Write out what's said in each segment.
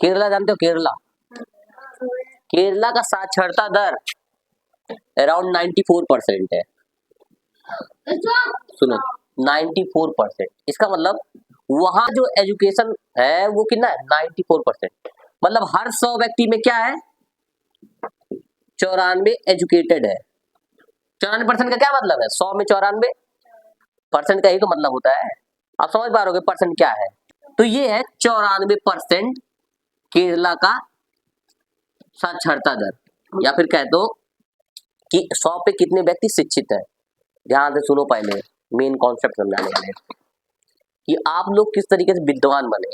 केरला जानते हो? केरला, केरला का साक्षरता दर अराउंड 94% है। सुनो, 94%। इसका मतलब वहां जो एजुकेशन है वो कितना है? 94%। मतलब हर 100 व्यक्ति में क्या है? 94 एजुकेटेड है। 94% का क्या मतलब है? 100 में 94% का ही तो मतलब होता है। आप समझ पा रहे हो परसेंट क्या है? तो ये है 94% केरला का साक्षरता दर, या फिर कह दो कि 100 पे कितने व्यक्ति शिक्षित है। ध्यान से सुनो, पहले मेन कॉन्सेप्ट समझाने वाले कि आप लोग किस तरीके से विद्वान बने।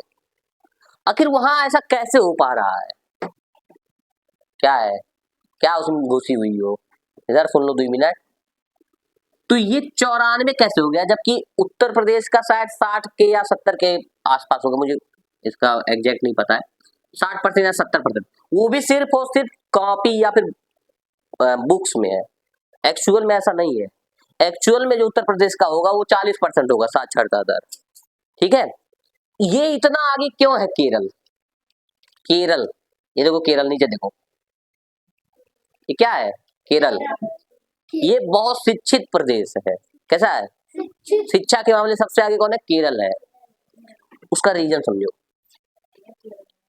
आखिर वहां ऐसा कैसे हो पा रहा है? क्या है? क्या उसमें घुसी हुई हो? इधर सुन लो 2 मिनट। तो ये 94 कैसे हो गया, जबकि उत्तर प्रदेश का शायद 60 के या 70 के आसपास होगा, मुझे इसका एग्जैक्ट नहीं पता है, 60% या 70%। वो भी सिर्फ और सिर्फ कॉपी या फिर बुक्स में है। एक्चुअल में ऐसा नहीं है। एक्चुअल में जो उत्तर प्रदेश का होगा वो 40% होगा साक्षरता दर। ठीक है, ये इतना आगे क्यों है केरल? केरल, ये देखो केरल, नीचे देखो, ये क्या है? केरल। ये बहुत शिक्षित प्रदेश है। कैसा है? शिक्षा के मामले सबसे आगे कौन है? केरल है। उसका रीजन समझो।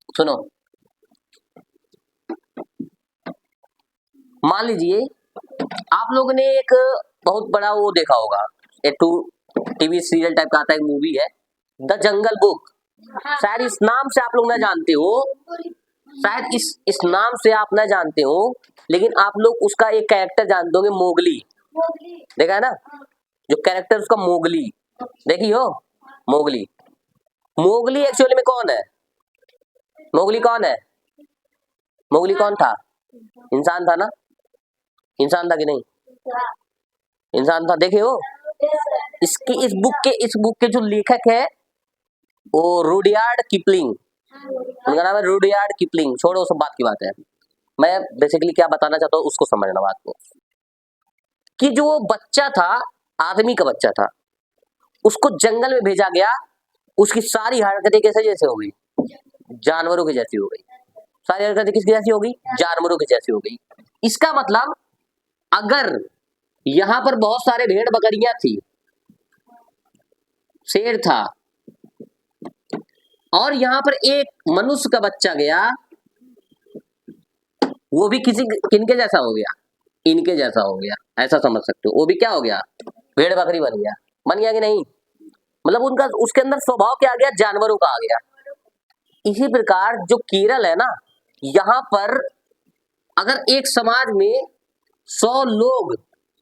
सुनो, मान लीजिए आप लोगों ने एक बहुत बड़ा वो देखा होगा, एक टीवी सीरियल टाइप का आता है, मूवी है द जंगल बुक। शायद इस नाम से आप लोग ना जानते हो, शायद इस नाम से आप ना जानते हो, लेकिन आप लोग उसका एक कैरेक्टर जानते होंगे, मोगली। देखा है ना? जो कैरेक्टर उसका मोगली, देखी हो? मोगली। मोगली एक्चुअली में कौन है? मोगली कौन है? मोगली कौन था? इंसान था ना? इंसान था कि नहीं? इंसान था। देखे हो? इस बुक के जो लेखक है वो रुडयार्ड किपलिंग, उनका नाम है रुडयार्ड किपलिंग। छोड़ो, सब बात की बात है। मैं बेसिकली क्या बताना चाहता हूँ उसको समझना बात को, कि जो बच्चा था, आदमी का बच्चा था, उसको जंगल में भेजा गया, उसकी सारी हरकतें कैसे जैसे हो गई? जानवरों की जैसी हो गई। सारी हरकतें किसकी जैसी हो गई? जानवरों की जैसी हो गई। इसका मतलब अगर यहाँ पर बहुत सारे भेड़ बकरियां थी, शेर था, और यहाँ पर एक मनुष्य का बच्चा गया, वो भी किनके जैसा हो गया? इनके जैसा हो गया। ऐसा समझ सकते हो। वो भी क्या हो गया? भेड़ बकरी बन गया। बन गया कि नहीं? मतलब उनका उसके अंदर स्वभाव क्या आ गया? जानवरों का आ गया। इसी प्रकार जो केरल है ना, यहाँ पर अगर एक समाज में 100 लोग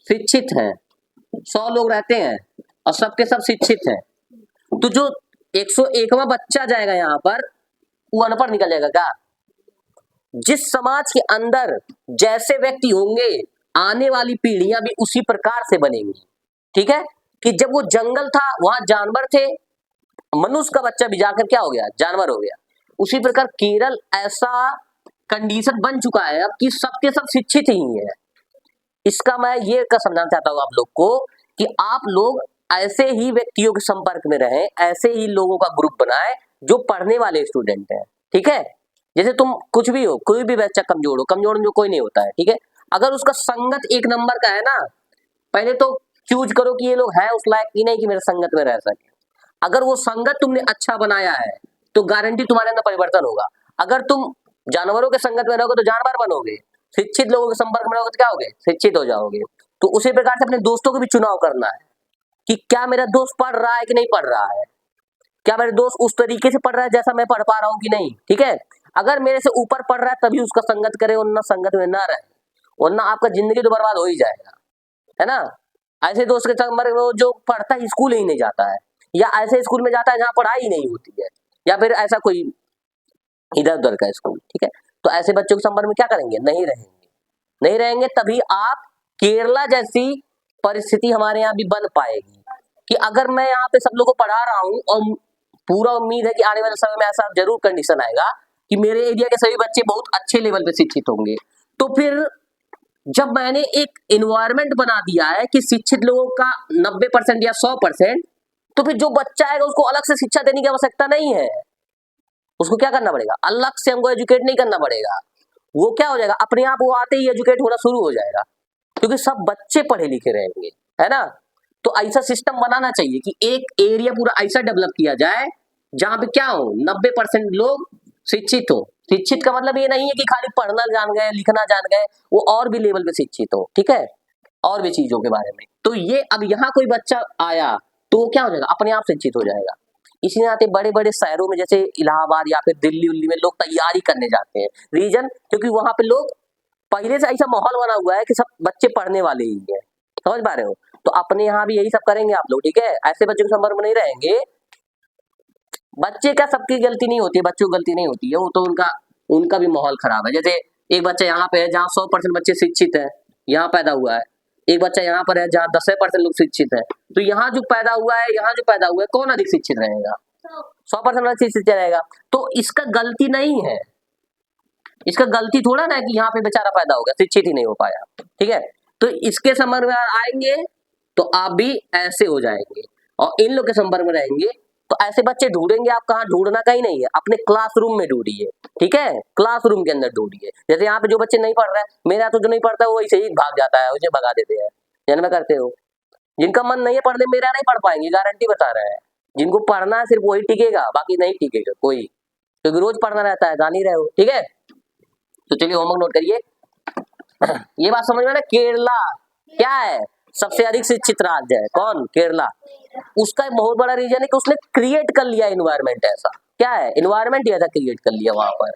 शिक्षित हैं, 100 लोग रहते हैं और सबके सब शिक्षित हैं, तो जो 101वां बच्चा जाएगा यहाँ पर, वो अनपढ़ निकल जाएगा क्या? जिस समाज के अंदर जैसे व्यक्ति होंगे, आने वाली पीढ़ियां भी उसी प्रकार से बनेंगी। ठीक है, कि जब वो जंगल था वहां जानवर थे, मनुष्य का बच्चा भी जाकर क्या हो गया? जानवर हो गया। उसी प्रकार केरल ऐसा कंडीशन बन चुका है अब कि सबके सब शिक्षित ही है। इसका मैं ये समझाना चाहता हूँ आप लोग को कि आप लोग ऐसे ही व्यक्तियों के संपर्क में रहें, ऐसे ही लोगों का ग्रुप बनाए जो पढ़ने वाले स्टूडेंट हैं। ठीक है, जैसे तुम कुछ भी हो, कोई भी बच्चा कमजोर हो, कमजोर जो कोई नहीं होता है, ठीक है, अगर उसका संगत एक नंबर का है ना, पहले तो चूज करो कि ये लोग हैं उस लायक कि नहीं कि मेरे संगत में रह सके। अगर वो संगत तुमने अच्छा बनाया है तो गारंटी तुम्हारे अंदर परिवर्तन होगा। अगर तुम जानवरों के संगत में रहोगे तो जानवर बनोगे, शिक्षित लोगों के संपर्क में रहोगे तो क्या होगे? शिक्षित हो जाओगे। तो उसी प्रकार से अपने दोस्तों को भी चुनाव करना है कि क्या मेरा दोस्त पढ़ रहा है कि नहीं पढ़ रहा है, क्या मेरे दोस्त उस तरीके से पढ़ रहा है जैसा मैं पढ़ पा रहा हूँ कि नहीं। ठीक है, अगर मेरे से ऊपर पढ़ रहा है तभी उसका संगत करे, वरना संगत में ना रहे, वरना आपका जिंदगी तो बर्बाद हो ही जाएगा, है ना। ऐसे दोस्त के संपर्क में जो पढ़ता है, स्कूल ही नहीं जाता है, या ऐसे स्कूल में जाता है जहाँ पढ़ाई नहीं होती है, या फिर ऐसा कोई इधर उधर का स्कूल। ठीक है, तो ऐसे बच्चों के संपर्क में क्या करेंगे? नहीं रहेंगे। नहीं रहेंगे तभी आप केरला जैसी परिस्थिति हमारे यहाँ भी बन पाएगी कि अगर मैं यहाँ पे सब लोगों को पढ़ा रहा हूँ और पूरा उम्मीद है कि आने वाले समय में ऐसा जरूर कंडीशन आएगा कि मेरे एरिया के सभी बच्चे बहुत अच्छे लेवल पे शिक्षित होंगे, तो फिर जब मैंने एक एनवायरनमेंट बना दिया है कि शिक्षित लोगों का 90% या 100%, तो फिर जो बच्चा आएगा उसको अलग से शिक्षा देने की आवश्यकता नहीं है। उसको क्या करना पड़ेगा, अलग से हमको एजुकेट नहीं करना पड़ेगा। वो क्या हो जाएगा, अपने आप वो आते ही एजुकेट होना शुरू हो जाएगा, क्योंकि सब बच्चे पढ़े लिखे रहेंगे, है ना। तो ऐसा सिस्टम बनाना चाहिए कि एक एरिया पूरा ऐसा डेवलप किया जाए जहां पे क्या हो, 90% लोग शिक्षित हो। शिक्षित का मतलब ये नहीं है कि खाली पढ़ना जान गए, लिखना जान गए, वो और भी लेवल पे शिक्षित हो, ठीक है, और भी चीजों के बारे में। तो ये अब यहाँ कोई बच्चा आया तो वो क्या हो जाएगा, अपने आप शिक्षित हो जाएगा। इसी नाते बड़े बड़े शहरों में जैसे इलाहाबाद या फिर दिल्ली उल्ली में लोग तैयारी करने जाते हैं, रीजन क्योंकि वहां पे लोग पहले से ऐसा माहौल बना हुआ है कि सब बच्चे पढ़ने वाले ही हैं, समझ पा रहे हो। तो अपने यहाँ भी यही सब करेंगे आप लोग, ठीक है, ऐसे बच्चों के संपर्क में नहीं रहेंगे। बच्चे का सबकी गलती नहीं होती है, बच्चों की गलती नहीं होती है, वो तो उनका उनका भी माहौल खराब है। जैसे एक बच्चा यहाँ पे है जहाँ 100% बच्चे शिक्षित है, यहाँ पैदा हुआ है, एक बच्चा यहाँ पर है जहाँ 10% लोग शिक्षित है, तो यहाँ जो पैदा हुआ है, यहाँ जो पैदा हुआ है, कौन अधिक शिक्षित रहेगा, 100% शिक्षित रहेगा। तो इसका गलती नहीं है, इसका गलती थोड़ा ना है कि यहाँ पे बेचारा पैदा हो गया, शिक्षित ही नहीं हो पाया, ठीक है। तो इसके संपर्क में आएंगे तो आप भी ऐसे हो जाएंगे, और इन लोग के संपर्क में रहेंगे तो ऐसे बच्चे ढूंढेंगे आप कहाँ, ढूंढना कहीं नहीं है, अपने क्लासरूम में ढूंढिए, ठीक है, क्लासरूम के अंदर ढूंढिए। जैसे यहाँ पे जो बच्चे नहीं पढ़ रहे हैं, मेरे यहाँ तो जो नहीं पढ़ता है वो ऐसे ही भाग जाता है, उसे भगा देते हैं, जन्म करते हो। जिनका मन नहीं है पढ़ने, मेरा नहीं पढ़ पाएंगे, गारंटी बता रहे हैं। जिनको पढ़ना है सिर्फ वही टिकेगा, बाकी नहीं टिकेगा कोई, क्योंकि रोज पढ़ना रहता है, जान ही रहे हो, ठीक है। तो चलिए होमवर्क नोट करिए। ये बात समझ में ना, केरला क्या है, सबसे अधिक शिक्षित राज्य है, कौन, केरला। उसका एक बहुत बड़ा रीजन है कि उसने क्रिएट कर लिया एनवायरनमेंट, ऐसा क्या है, एनवायरनमेंट ही ऐसा क्रिएट कर लिया वहां पर।